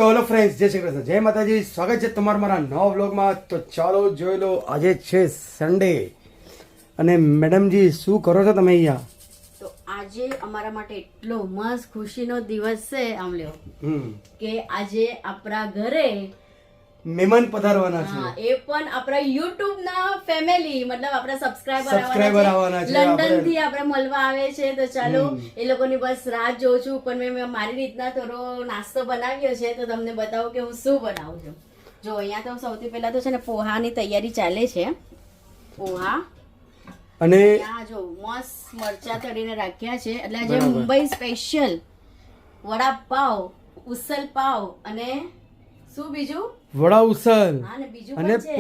તો hello friends, જય શ્રી કૃષ્ણ, જય માતાજી. સ્વાગત છે તમારા મારા નવા વ્લોગમાં. તો ચાલો જોઈ લો, આજે છે સન્ડે અને મેડમજી શું કરો છો તમે અહીંયા? તો આજે અમારા માટે એટલો મસ્ત ખુશીનો દિવસ છે આમ લ્યો કે આજે આપણા ઘરે મહેમાન પધારવાના છે. હા, એ પણ આપણા YouTube ના ફેમિલી મતલબ આપણા Subscriber સબસ્ક્રાઇબર આવવાના છે. લંડન થી આપણે મળવા આવે છે. તો ચાલો એ લોકોની બસ રાહ જોઉં છું. પણ મેં મારી રીતના થોડો નાસ્તો બનાવ્યો છે તો તમને બતાવું કે હું શું બનાવું છું. જો અહીંયા તો સૌથી પહેલા તો છે ને પોહાની તૈયારી ચાલે છે. પોહા અને ત્યાં જો મસ્ત મરચા તળીને રાખ્યા છે. એટલે આજે મુંબઈ સ્પેશિયલ વડાપાવ, ઉસલ પાવ અને શું બીજું વડા ઉસલ હા ને બીજું અને પણ છે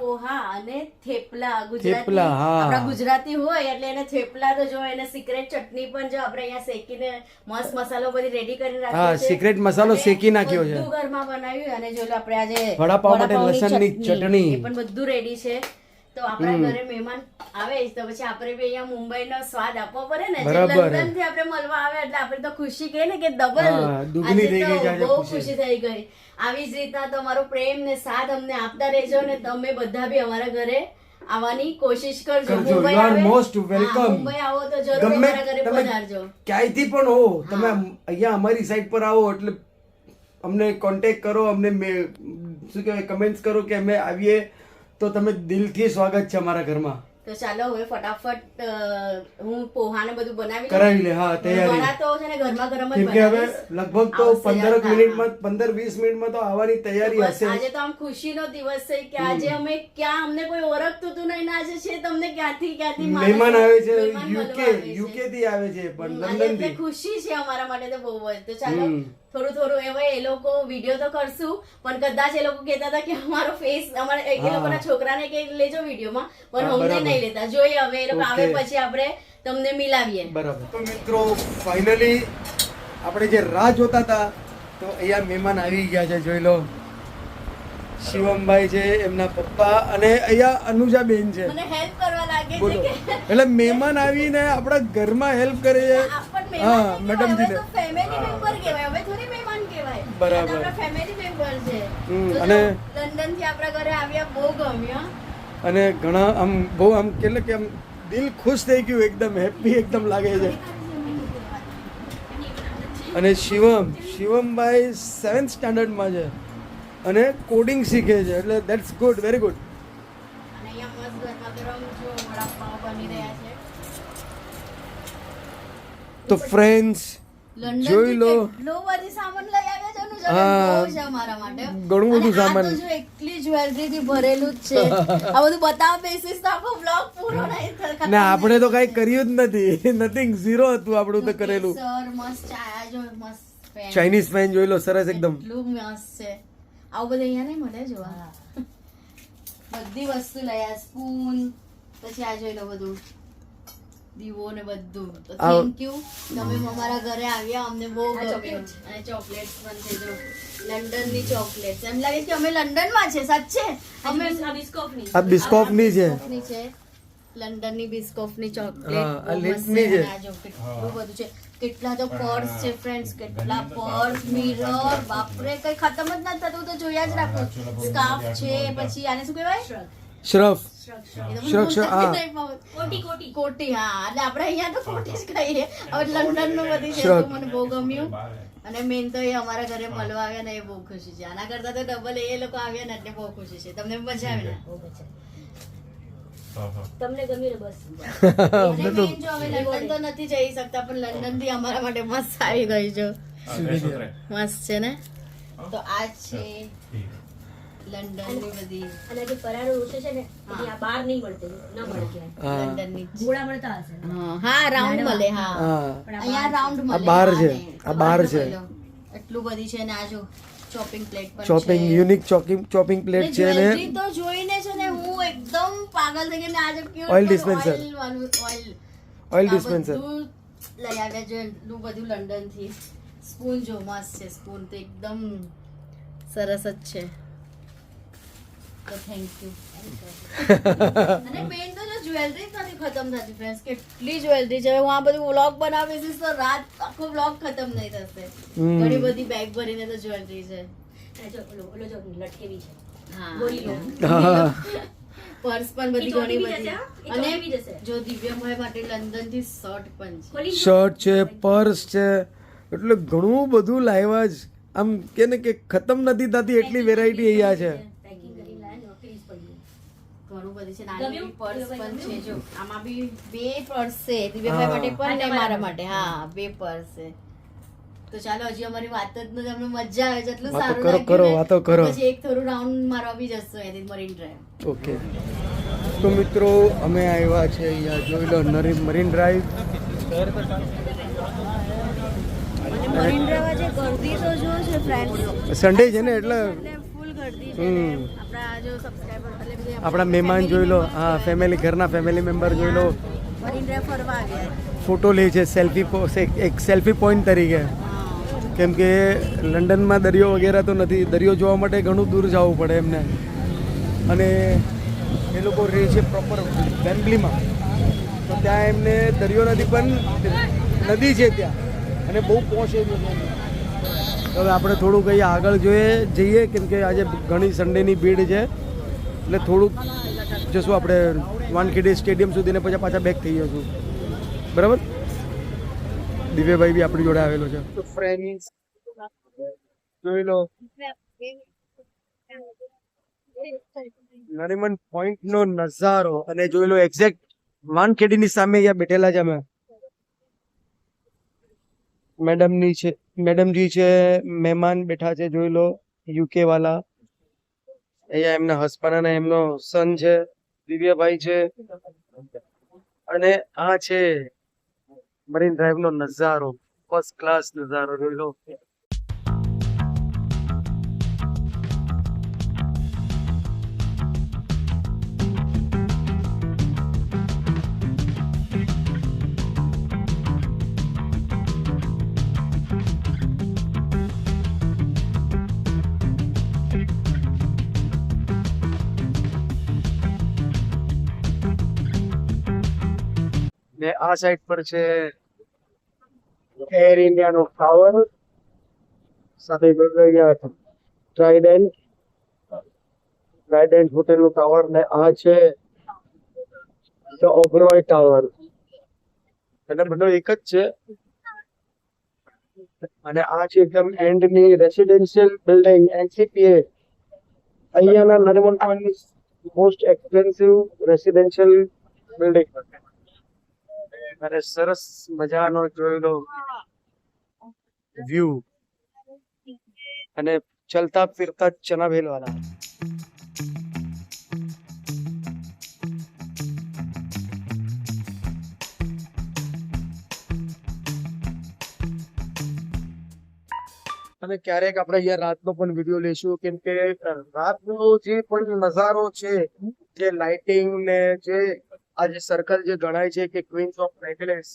પોહા અને થેપલા. થેપલા, હા. આપણા ગુજરાતી હોય એટલે એને થેપલા તો જો એને સિક્રેટ ચટણી પણ જો આપણે અહીંયા શેકીને મસ્ત મસાલો બધી રેડી કરીને હા, રાખ્યો છે. સિક્રેટ મસાલો અને શેકી નાખ્યો છે. બધું ઘરમાં બનાવ્યું અને જો આપણે આજે વડાપાવ માટે વડાપાવની લસણની ચટણી. એ પણ બધું રેડી છે. તો આપણા ઘરે મહેમાન આવે તો પછી આપણે બી અહીંયા મુંબઈનો સ્વાદ આપવો પડે ને. બરાબર. લંડન થી આપણે મળવા આવે એટલે આપણે તો ખુશી કહે ને કે ડબલ હા, દુગની થઈ ગઈ છે આજે બહુ ખુશી. ખુશી થઈ ગઈ. આવી જ રીતના તમારો પ્રેમ ને સાથ અમને આપતા રહેજો ને તમે બધા બી અમારા ઘરે આવવાની કોશિશ કરજો. કરજો. મુંબઈ You are આવે- most welcome. હા, મુંબઈ આવો તો જરૂર ગમે અમારા ઘરે તમે પધારજો. ક્યાંયથી પણ હો, તમે અહીંયા અમારી સાઈડ પર આવો એટલે અમને કોન્ટેક્ટ કરો, અમને શું કહેવાય કમેન્ટ્સ કરો કે અમે આવીએ તો તમે દિલથી સ્વાગત છે અમારા ઘરમાં. તો ચાલો હવે ફટાફટ હું પોહાને બધું બનાવી લઉં. કરાવી લે. હા, તૈયારી. વડા તો છે ને ગરમા ગરમ જ કેમ કે હવે બનાવીશ. લગભગ તો આવશે 15 યાદ. મિનિટમાં 15-20 મિનિટમાં તો આવવાની તૈયારી બસ હશે. આજે તો આમ ખુશીનો દિવસ છે કે આજે અમે ક્યાં અમને કોઈ ઓળખતું હતું નહીં ને આજે છે તમને ક્યાંથી મહેમાન આવે છે, મહેમાન મળવા આવે છે. યુકે થી આવે છે, પણ આજે લંડન એટલે થી. ખુશી છે અમારા માટે તો બહુ જ. તો ચાલો થોડું હવે એ લોકો વિડીયો તો કરશું પણ કદાચ એ લોકો કહેતા હતા કે અમારો ફેસ અમારા એ લોકોના છોકરાને કે લેજો વિડીયોમાં પણ હા, અમને બરાબર. નહીં લેતા. જોઈએ હવે એ લોકો આવે Okay. પછી આપણે તમને મિલાવીએ. બરાબર. તો મિત્રો ફાઇનલી આપણે જે રાહ જોતા હતા તો અહીંયા મહેમાન આવી ગયા છે. જોઈ લો, શિવમભાઈ છે, એમના પપ્પા અને અહીંયા અનુજાબેન છે. મને હેલ્પ કરવા લાગે બોલો. છે કે એટલે મહેમાન આવીને આપણા ઘરમાં હેલ્પ કરે છે. હા, મેડમજીને. ફેમિલી મેમ્બર કહેવાય હવે થોડી મહેમાન કહેવાય. બરાબર. આપણા ફેમિલી મેમ્બર છે. તો અને લંડન થી આપણા ઘરે આવ્યા બહુ ગમ્યું. અને ઘણા આમ બહુ આમ એટલે કે આમ દિલ ખુશ થઈ ગયું, એકદમ હેપી એકદમ લાગે છે. અને શિવમભાઈ 7th સ્ટાન્ડર્ડમાં છે અને કોડિંગ શીખે છે, એટલે ધેટ્સ ગુડ, વેરી ગુડ. અને અહીંયા મસ્ત ગરમા ગરમ જો વડાપાવ બની રહ્યા છે. તો ફ્રેન્ડ્સ લંડન જોઈ લો. કેટલો બધી સામાન લઈ આવ્યા છે અનુજા બેન. હા. બહુ છે અમારા માટે. ઘણું બધું અને આ સામાન. તો જો એકલી જ્વેલરી થી ભરેલું જ છે. આ બધું બતાવવા બેસીસ તો આખો બ્લોગ પૂરો નહીં થાય. ને આપણે તો કઈ કર્યું જ નથી, નથિંગ, ઝીરો હતું આપણું તો કરેલું. સર મસ્ત ચાયા જો મસ્ત પેન. ચાઇનીઝ પેન જોઈ લો, સરસ એકદમ. એટલું મસ્ત છે. આવું બધું અહીંયા નહીં મળે જોવા. બધી વસ્તુ લઈ આ સ્પૂન પછી આ જોઈ લો બધું દીવો ને બધું. તો થેન્ક યુ તમે અમારા ઘરે આવ્યા, અમને બહુ ગમ્યું. અને ચોકલેટ્સ પણ છે જો લંડન ની ચોકલેટ્સ. એમ લાગે કે અમે લંડન માં છે સાચે. અમે આ બિસ્કોફની છે. બિસ્કોફની છે. લંડન ની બિસ્કોફ ની હા, ચોકલેટ આ લીટની છે. કેટલું બધું છે. કેટલા તો પર્સ છે ફ્રેન્ડ્સ, કેટલા પર્સ, મિરર, બાપરે કઈ ખતમ જ નથી થતું. તો જોયા જ રાખો. સ્કાર્ફ છે, પછી આને શું કહેવાય? શ્રફ. કોટી. હા, એટલે આપણે અહીંયા તો કોટી જ કહીએ. હવે લંડન નું બધી છે તો મને બહુ ગમ્યું. અને મેન તો એ અમારા ઘરે મળવા આવ્યા ને એ બહુ ખુશી છે. આના કરતા તો ડબલ એ લોકો આવ્યા ને એટલે બહુ ખુશી છે. તમને મજા આવી ને? તમને ગમ્યું ને? બસ. અને main જો હવે લંડન તો નથી જઈ શકતા પણ લંડન થી અમારા માટે મસ્ત આવી ગઈ છે. મસ્ત છે ને? તો આ છે લંડન ની બધી. અને જે પરારો ઉસે છે ને એ આ બહાર નહીં મળતી, ન મળે ક્યાંય. લંડન ની ગોળા મળતા હશે. હા રાઉન્ડ મળે. હા, હા, અહીંયા રાઉન્ડ મળે. આ બહાર છે. હા, આ બહાર ને. છે. એટલું બધી છે ને. આ જો ચોપિંગ પ્લેટ પણ ચોપિંગ, છે. યુનિક ચોપિંગ પ્લેટ છે ને જ્વેલરી તો જોઈને છે ને હું એકદમ પાગલ થઈ ગઈ. ને આજે pure Oil dispenser. ઓઇલ આ ડિસ્પેન્સર. બધું લઈ આવ્યા છે એટલું બધું લંડન થી. સ્પૂન જો મસ્ત છે. સ્પૂન તો એકદમ સરસ જ છે. તો થેન્ક યુ. અને મેન તો જો જ્વેલરી નથી ખતમ થતી ફ્રેન્ડ્સ, કેટલી જ્વેલરી છે. હું આ બધું વ્લોગ બનાવીશ તો રાત આખો વ્લોગ ખતમ નહીં થશે. ઘણી બધી બેગ ભરીને તો જ્વેલરી છે. ઓલો જો લટકેવી છે. હા ગોરીલો. પર્સ પણ બધી ઘણી બધી. અને અને જો દિવ્યાભાઈ માટે લંડન થી શર્ટ પણ છે. ખોલી શર્ટ છે, પર્સ છે, એટલે ઘણું બધું લાવ્યા જ. આમ કે ને કે ખતમ નથી થતી એટલી વેરાયટી અહીંયા છે. પેકિંગ કરી લાય નોકરી જ પડી. ઘણું બધી છે. ગમ્યું? નાની પર્સ પણ છે. ગમ્યું? જો આમાં બી 2 પર્સ છે, દિવ્યાભાઈ માટે પણ ને મારા માટે. હા 2 પર્સ છે. તો ચાલો, હજી અમારી વાત જ નથી, અમને મજા આવે છે, એટલું વાતો સારું કરો, લાગ્યું કરો, ને. વાતો કરો. પછી એક થોડું રાઉન્ડ મારવા બી જશું અહીંથી મરીન ડ્રાઈવ. ઓકે, તો મિત્રો અમે આવ્યા છે અહીંયા, જોઈ લો, મરીન ડ્રાઈવ. મરીન ડ્રાઈવ આજે ગર્દી તો જો છે ફ્રેન્ડ્સ, સન્ડે છે ને એટલે ફૂલ ગર્દી છે ને. આપણા જો સબસ્ક્રાઇબર એટલે બધા આપણા મહેમાન જોઈ લો. હા, ફેમિલી, ઘરના ફેમિલી મેમ્બર જોઈ લો, મરીન ડ્રાઈવ ફરવા આવ્યા. ફોટો લે છે એક સેલ્ફી પોઈન્ટ તરીકે. કેમ કે લંડનમાં દરિયો વગેરે તો નથી, દરિયો જોવા માટે ઘણું દૂર જવું પડે એમને. અને એ લોકો રહે છે પ્રોપર વેમ્બલીમાં, તો ત્યાં એમને દરિયો નથી પણ નદી છે ત્યાં, અને બહુ પહોંચે છે. હવે આપણે થોડુંક અહીંયા આગળ જઈએ કેમ કે આજે ઘણી સન્ડેની ભીડ છે, એટલે થોડુંક જશું આપણે વાનખેડે સ્ટેડિયમ સુધી, ને પછી પાછા બેક થઈ જશું. બરાબર? દિવ્યભાઈ બી આપણી જોડે આવેલો છે. તો ફ્રેન્ડ્સ જોઈ લો, નરીમન પોઈન્ટ નો નજારો, અને જોઈ લો એક્ઝેક્ટ વાનખેડીની સામે અહીંયા બેઠેલા છે અમે. મેડમજી છે, મહેમાન બેઠા છે, જોઈ લો, યુકે વાલા. અહીંયા એમના હસબન્ડ અને એમનો સન છે, દિવ્યભાઈ છે, અને આ છે મરીન ડ્રાઈવ નો નજારો, ફર્સ્ટ ક્લાસ નજારો જોઈ લો. ને આ સાઈડ પર છે એર ઇન્ડિયા નો ટાવર, સાથે ટ્રાઇડન્ટ હોટેલ નું ટાવર, ને આ છે ઓબરોય ટાવર. એટલે બધો એક જ છે. અને આ છે એકદમ એન્ડ ની રેસિડેન્શિયલ બિલ્ડિંગ, એનસીપીએ, અહીંયાના Nariman point most expensive residential building. અને સરસ મજાનો જોઈ લો વ્યૂ, અને ચલતા ફિરતા ચના ભેલ વાળા. અને ક્યારેક આપણે અહીંયા રાતનો પણ વિડીયો લેશું, કેમ કે રાતનો જે પણ નજારો છે, જે લાઇટિંગ ને જે આ જે સર્કલ જે ગણાય છે કે ક્વીન્સ ઓફ નેકલેસ,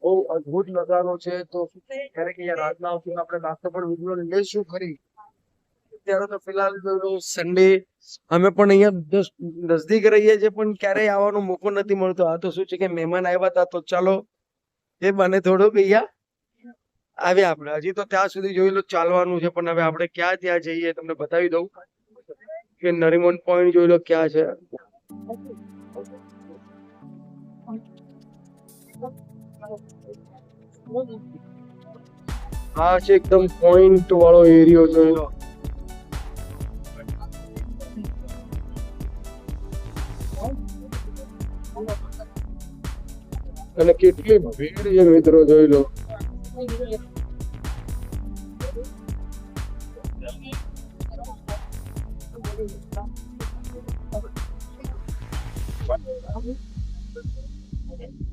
બહુ અદ્ભુત નજારો છે. તો ક્યારેક અહીંયા રાતના આવશું આપણે રાતનો પણ વિડીયો લેશું ખરી. અત્યારે તો ફિલહાલ સન્ડે અમે પણ અહીંયા નજદીક રહીએ છીએ, પણ ક્યારેય આવવાનો મોકો નથી મળતો. આ તો શું છે કે મહેમાન આવ્યા હતા, તો ચાલો એ બને થોડુંક અહીંયા આવ્યા આપણે. હજી તો ત્યાં સુધી જોઈ લો ચાલવાનું છે, પણ હવે આપણે ક્યાં ત્યાં જઈએ તમને બતાવી દઉં કે નરીમન પોઈન્ટ જોઈ લો ક્યાં છે. આ છે એકદમ પોઈન્ટ વાળો એરિયો જોઈ લો. અને કેટલી ભીડ છે મિત્રો, જોઈ લો.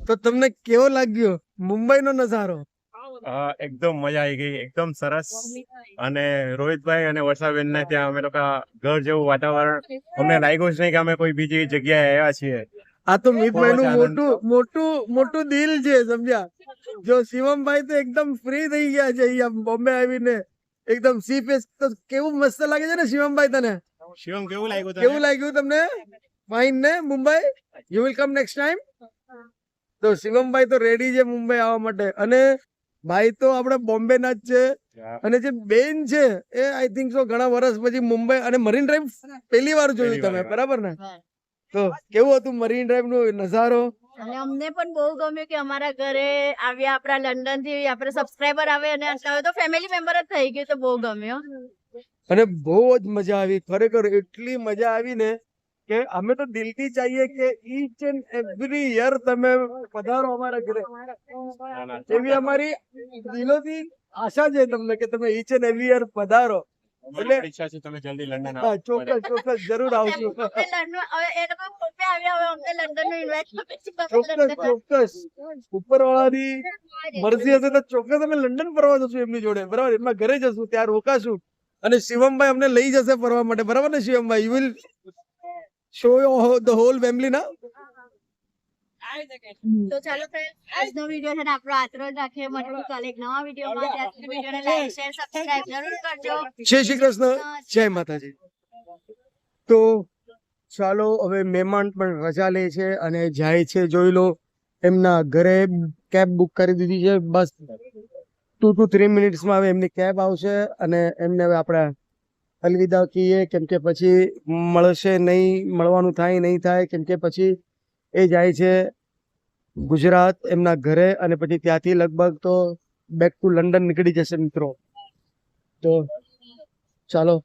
તો તમને કેવો લાગ્યો મુંબઈનો નજારો? એકદમ મજા આવી ગઈ, એકદમ સરસ. અને રોહિતભાઈ અને વર્ષાબેન ને ત્યાં અમે લોકો ઘર જેવું વાતાવરણ, અમને લાગ્યું જ નહીં કે અમે કોઈ બીજી જગ્યાએ આવ્યા છીએ. આ તો મિતભાઈ નું મોટું દિલ છે, સમજ્યા? જો શિવમભાઈ તો એકદમ ફ્રી થઈ ગયા છે અહીંયા બોમ્બે આવીને, એકદમ સી ફેસ. તો કેવું મસ્ત લાગે છે ને શિવમભાઈ તને? શિવમ કેવું લાગ્યું? કેવું લાગ્યું તમને? ફાઇન ને Mumbai? You will come next time? તો શિવમભાઈ તો રેડી છે મુંબઈ આવવા માટે, અને ભાઈ તો આપણે બોમ્બે ના જ છે, અને જે બેન છે એ આઈ થિંક સો ઘણા વર્ષ પછી મુંબઈ અને મરીન ડ્રાઈવ પહેલી વાર જોયું પહેલી તમે, વાર. બરાબર ને? તો કેવું હતું મરીન ડ્રાઈવ નો નજારો? અને અમને પણ બહુ ગમ્યું કે અમારા ઘરે આવ્યા, આપણા લંડન થી આપણે સબસ્ક્રાઇબર આવે અને આટલા હવે તો ફેમિલી મેમ્બર જ થઈ ગયું, તો બહુ ગમ્યો. અને બહુ જ મજા આવી, ખરેખર એટલી મજા આવી ને કે અમે તો દિલથી ચાહીએ કે ઈચ એન્ડ એવરી યર તમે પધારો અમારા ઘરે, એવી અમારી દિલોથી આશા છે તમને કે તમે ઈચ એન્ડ એવરી યર પધારો. અમારી પણ ઈચ્છા છે તમે જલ્દી લંડન હા, આવો. ચોક્કસ ચોક્કસ જરૂર આવશું. અમને લંડન હવે એ લોકો પોતે આવ્યા, હવે અમને લંડન નું ઇન્વાઇટ ચોક્કસ ચોક્કસ ઉપરવાળાની મરજી હશે તો ચોક્કસ અમે લંડન ફરવા જશું એમની જોડે, બરાબર? એમના ઘરે જશું, ત્યાં રોકાશું, અને શિવમભાઈ અમને લઈ જશે ફરવા માટે, બરાબર ને શિવમભાઈ? You will show the whole family ના? તો ચાલો friends, આજનો વિડીયો છે ને આપણો આતરો જ રાખીએ. મળીશું કાલે એક નવા વિડીયોમાં. ત્યાં સુધી વિડીયોને લાઈક શેર સબસ્ક્રાઇબ જરૂર કરજો. જય શ્રી કૃષ્ણ, જય માતાજી. તો ચાલો હવે મહેમાન પણ રજા લે છે અને જાય છે, જોઈ લો એમના ઘરે કેબ બુક કરી દીધી છે. બસ 2 to 3 મિનિટ્સમાં હવે એમની કેબ આવશે અને એમને હવે આપણે અલવિદા કહીએ, કેમ કે પછી મળશે નહીં, મળવાનું થાય નહીં થાય, કેમ કે પછી એ જાય છે ગુજરાત એમના ઘરે, અને પછી ત્યાંથી લગભગ તો બેક ટુ લંડન નીકળી જશે મિત્રો. તો ચાલો